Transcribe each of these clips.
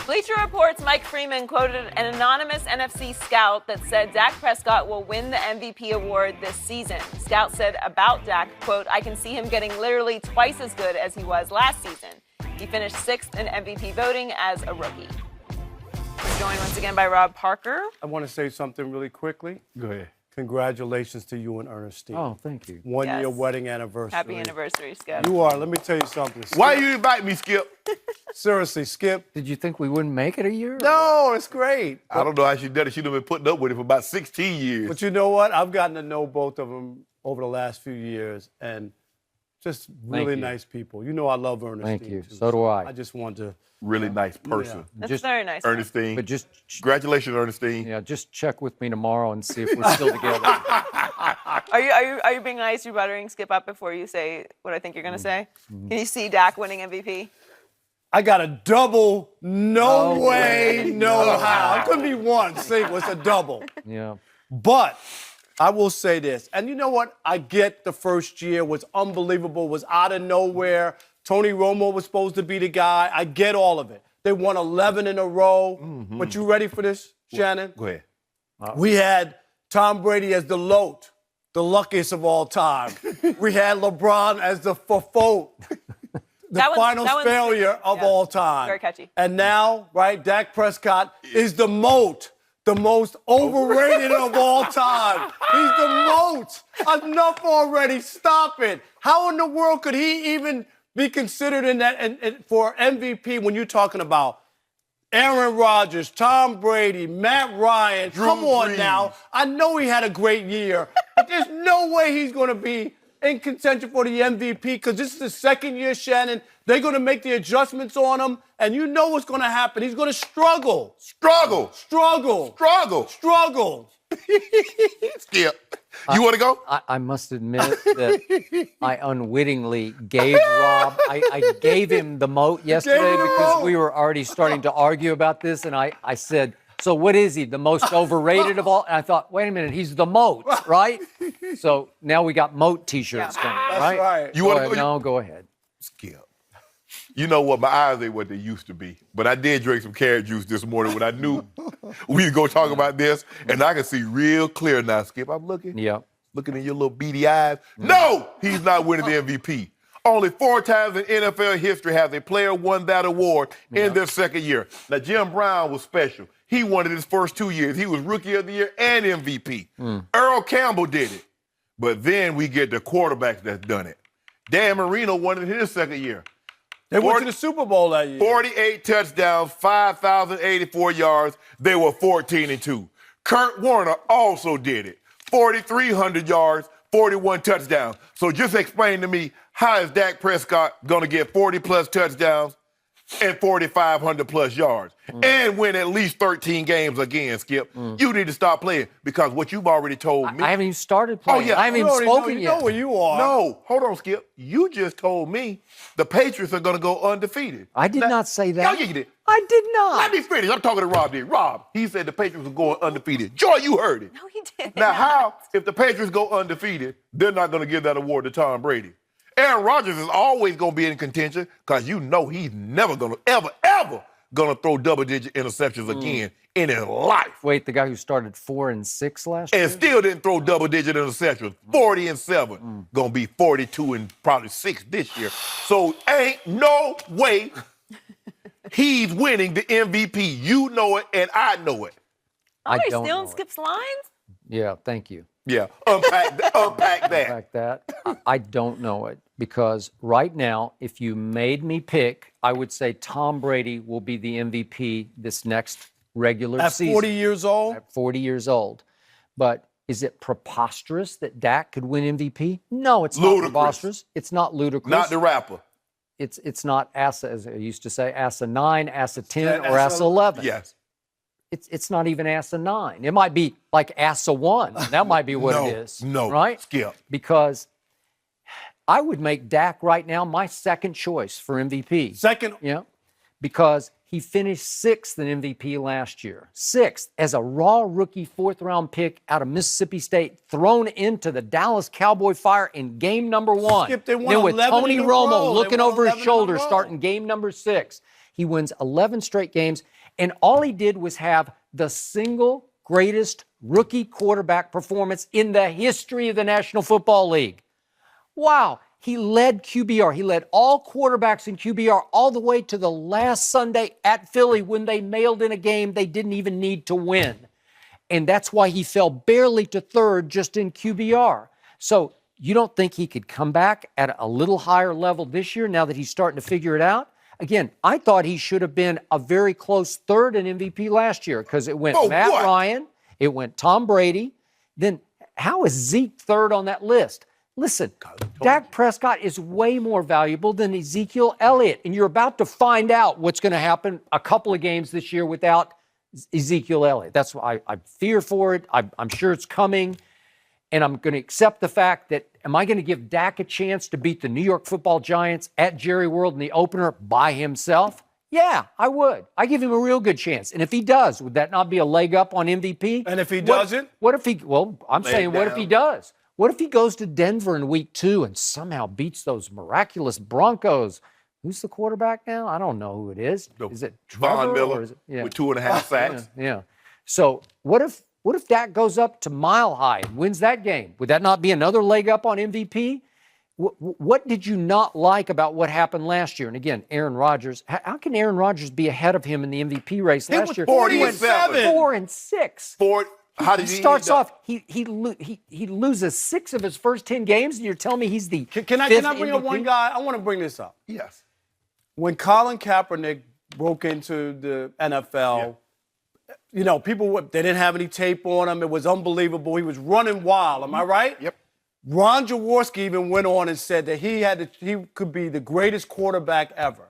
Bleacher Report's Mike Freeman quoted an anonymous NFC scout that said Dak Prescott will win the MVP award this season. The scout said about Dak, quote, "I can see him getting literally twice as good as he was last season." He finished 6th in MVP voting as a rookie. We're joined once again by Rob Parker. I want to say something really quickly. Go ahead. Congratulations to you and Ernestine. Oh, thank you. 1 year Yes. wedding anniversary. Happy anniversary, Skip. You are. Let me tell you something. Skip, Why you invite me, Skip? Seriously, Skip. Did you think we wouldn't make it a year? No, it's great. I don't know how she did it. She'd have been putting up with it for about 16 years. But you know what? I've gotten to know both of them over the last few years, and just really you. nice people. You know I love Ernestine. Thank you. Too, So do I. I just want to. Really nice person. That's Just- very nice. Ernestine. But just Congratulations, Ernestine. yeah, just check with me tomorrow and see if we're still together. Are you being nice? You're buttering Skip up before you say what I think you're going to say? Can you see Dak winning MVP? I got a double. No No way, way. no how. It couldn't be one single. It's a double. Yeah. But I will say this, and you know what? I get the first year was unbelievable, was out of nowhere. Tony Romo was supposed to be the guy. I get all of it. They won 11 in a row. But you ready for this, Shannon? Go ahead. We had Tom Brady as the LOAT, the luckiest of all time. We had LeBron as the FOFOT, the finals failure of all time. Very catchy. And now, right, Dak Prescott is the MOAT, the most overrated of all time. He's the MOAT. Enough already. Stop it. How in the world could he even be considered in that and for MVP when you're talking about Aaron Rodgers, Tom Brady, Matt Ryan? Come on Brees. now. I know he had a great year, but there's no way he's going to be in contention for the MVP because this is the second year, Shannon. They're going to make the adjustments on him, and you know what's going to happen. He's going to struggle. Struggle. Struggle. Struggle. Struggle. Skip. You want to go? I must admit that I unwittingly gave Rob, I gave him the moat yesterday him the because moat. we were already starting to argue about this, and I said, so what is he, the most overrated of all? And I thought, wait a minute, he's the moat, right? So now we got moat T-shirts coming, That's right? right. You Go want ahead. to go? No, go ahead. Skip. You know what? My eyes ain't what they used to be. But I did drink some carrot juice this morning when I knew we was going to talk about this. And I can see real clear now, Skip. I'm looking. Yeah. Looking in your little beady eyes. No, he's not winning the MVP. Only 4 times in NFL history has a player won that award in their second year. Now, Jim Brown was special. He won it his first 2 years. He was Rookie of the Year and MVP. Earl Campbell did it. But then we get the quarterbacks that's done it. Dan Marino won it in his second year. They went to the Super Bowl that year. 48 touchdowns, 5,084 yards. They were 14-2. Kurt Warner also did it. 4,300 yards, 41 touchdowns. So just explain to me, how is Dak Prescott going to get 40-plus touchdowns and 4,500-plus yards and win at least 13 games again, Skip? You need to stop playing because what you've already told me. I haven't even started playing. yeah. I haven't even spoken You yet. know where you are. No, hold on, Skip. You just told me the Patriots are going to go undefeated. I did not say that. Yeah, you did. I did not. Let me finish. I'm talking to Rob here. Rob, he said the Patriots are going undefeated. Joy, you heard it. No, he didn't. Now, how, if the Patriots go undefeated, they're not going to give that award to Tom Brady? Aaron Rodgers is always going to be in contention because you know he's never going to, ever going to throw double-digit interceptions again in his life. Wait, the guy who started 4 and 6 last year? And still didn't throw double-digit interceptions. 40-7. Going to be 42 and probably 6 this year. So ain't no way he's winning the MVP. You know it, and I know it. Oh, you're don't stealing know it. Skip's lines? Yeah, thank you. Yeah, unpack that. Fact that I don't know it because right now, if you made me pick, I would say Tom Brady will be the MVP this next regular At season. 40 years old? At 40 years old. But is it preposterous that Dak could win MVP? No, it's not Ludicrous. preposterous. It's not ludicrous. Not the rapper. It's not ASA, as I used to say, ASA 9, ASA 10, Yeah, or ASA ASA 11. Yes. It's not even ASA 9. It might be like ASA 1. That might be what it is. No, right? Skip. Because I would make Dak right now my second choice for MVP. Second. Yeah. Because he finished 6th in MVP last year. 6th as a raw rookie 4th-round pick out of Mississippi State, thrown into the Dallas Cowboy fire in game number 1. Skip, they won then with 11 Tony in a Romo row. They looking won over his 11 in a shoulder row. starting game number 6. He wins 11 straight games, and all he did was have the single greatest rookie quarterback performance in the history of the National Football League. Wow. He led QBR. He led all quarterbacks in QBR all the way to the last Sunday at Philly when they mailed in a game they didn't even need to win. And that's why he fell barely to third just in QBR. So you don't think he could come back at a little higher level this year now that he's starting to figure it out? Again, I thought he should have been a very close third in MVP last year because it went Matt Ryan, it went Tom Brady. Then how is Zeke third on that list? Listen, Dak Prescott is way more valuable than Ezekiel Elliott, and you're about to find out what's going to happen a couple of games this year without Ezekiel Elliott. That's why I fear for it. I'm sure it's coming, and I'm going to accept the fact that am I going to give Dak a chance to beat the New York Football Giants at Jerry World in the opener by himself? Yeah, I would. I give him a real good chance. And if he does, would that not be a leg up on MVP? And if he doesn't? What if he, well, I'm saying, what if he does? What if he goes to Denver in week 2 and somehow beats those miraculous Broncos? Who's the quarterback now? I don't know who it is. Is it Von Trevor? Miller Or is it, with 2.5 sacks? Yeah. So what if Dak goes up to Mile High and wins that game? Would that not be another leg up on MVP? What did you not like about what happened last year? And again, Aaron Rodgers. How can Aaron Rodgers be ahead of him in the MVP race last year? 47. 4-6. How did he starts off? He loses 6 of his first 10 games, and you're telling me he's the Can I bring up one guy? I want to bring this up. Yes. When Colin Kaepernick broke into the NFL, you know, people they didn't have any tape on him. It was unbelievable. He was running wild. Am I right? Yep. Ron Jaworski even went on and said that he could be the greatest quarterback ever.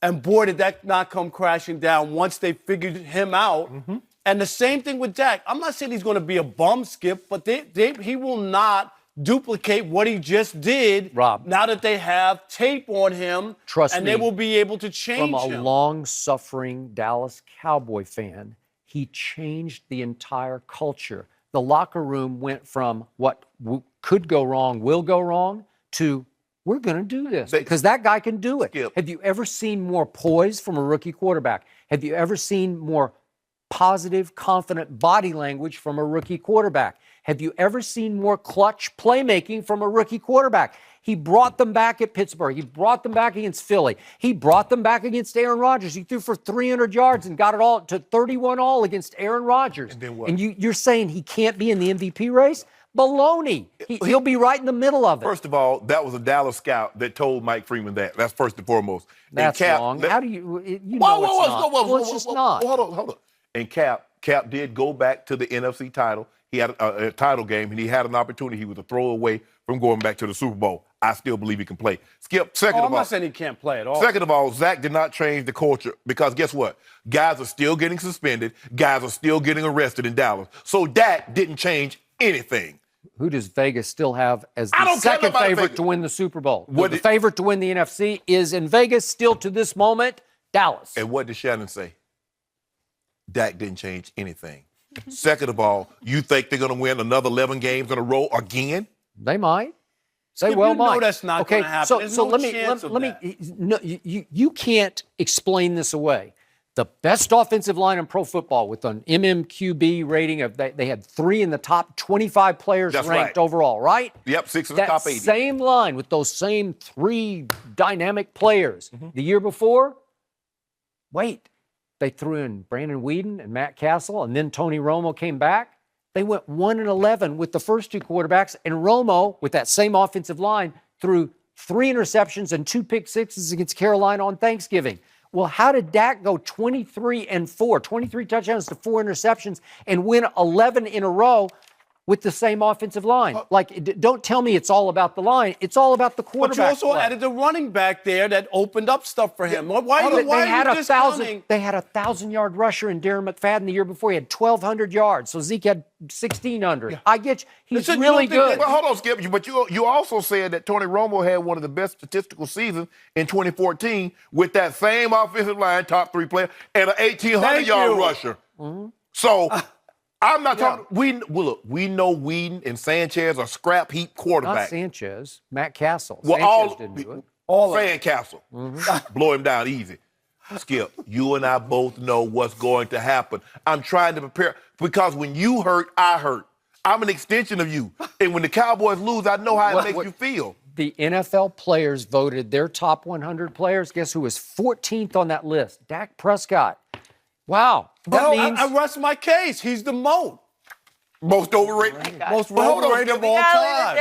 And boy, did that not come crashing down once they figured him out. Mm-hmm. And the same thing with Dak. I'm not saying he's going to be a bum skip, but he will not duplicate what he just did. Rob, now that they have tape on him, trust and me, they will be able to change him. From a long-suffering Dallas Cowboy fan, he changed the entire culture. The locker room went from what could go wrong, will go wrong, to we're going to do this because that guy can do it. Skip. Have you ever seen more poise from a rookie quarterback? Have you ever seen more positive, confident body language from a rookie quarterback? Have you ever seen more clutch playmaking from a rookie quarterback? He brought them back at Pittsburgh. He brought them back against Philly. He brought them back against Aaron Rodgers. He threw for 300 yards and got it all to 31-all against Aaron Rodgers. And then what? And you're saying he can't be in the MVP race? Baloney. He'll be right in the middle of it. First of all, that was a Dallas scout that told Mike Freeman that. That's first and foremost. That's wrong. How do you know it's not? Well, it's just not. Hold on. And Cap did go back to the NFC title. He had a title game, and he had an opportunity. He was a throw away from going back to the Super Bowl. I still believe he can play. Skip, second of all. I'm not saying he can't play at all. Second of all, Zach did not change the culture because guess what? Guys are still getting suspended. Guys are still getting arrested in Dallas. So Dak didn't change anything. Who does Vegas still have as the second favorite to win the Super Bowl? The favorite to win the NFC is in Vegas still to this moment, Dallas. And what did Shannon say? Dak didn't change anything. Second of all, you think they're going to win another 11 games in a row again? They might. They well might. No, that's not going to happen. So let me. No, you can't explain this away. The best offensive line in pro football with an MMQB rating of they had 3 in the top 25 players ranked overall, right? Yep, 6 in the top 80. That same line with those same 3 dynamic players. Mm-hmm. The year before, they threw in Brandon Weeden and Matt Castle, and then Tony Romo came back. They went 1-11 with the first 2 quarterbacks, and Romo, with that same offensive line, threw 3 interceptions and 2 pick sixes against Carolina on Thanksgiving. Well, how did Dak go 23-4, 23 touchdowns to 4 interceptions, and win 11 in a row with the same offensive line? Don't tell me it's all about the line. It's all about the quarterback. But you also added the running back there that opened up stuff for him. Why they had a 1,000-yard rusher in Darren McFadden the year before. He had 1,200 yards. So Zeke had 1,600. Yeah. I get you. He's really good. Well, hold on, Skip. But you also said that Tony Romo had one of the best statistical seasons in 2014 with that same offensive line, top 3 player, and an 1,800-yard rusher. Mm-hmm. So. I'm not talking. We know Weeden and Sanchez are scrap heap quarterbacks. Not Sanchez, Matt Castle. Well, Sanchez didn't do it. All Fan Castle. Mm-hmm. Blow him down easy. Skip, you and I both know what's going to happen. I'm trying to prepare because when you hurt, I hurt. I'm an extension of you. And when the Cowboys lose, I know how it makes you feel. The NFL players voted their top 100 players. Guess who was 14th on that list? Dak Prescott. Wow. That means I rest my case. He's the most overrated. most overrated of all time.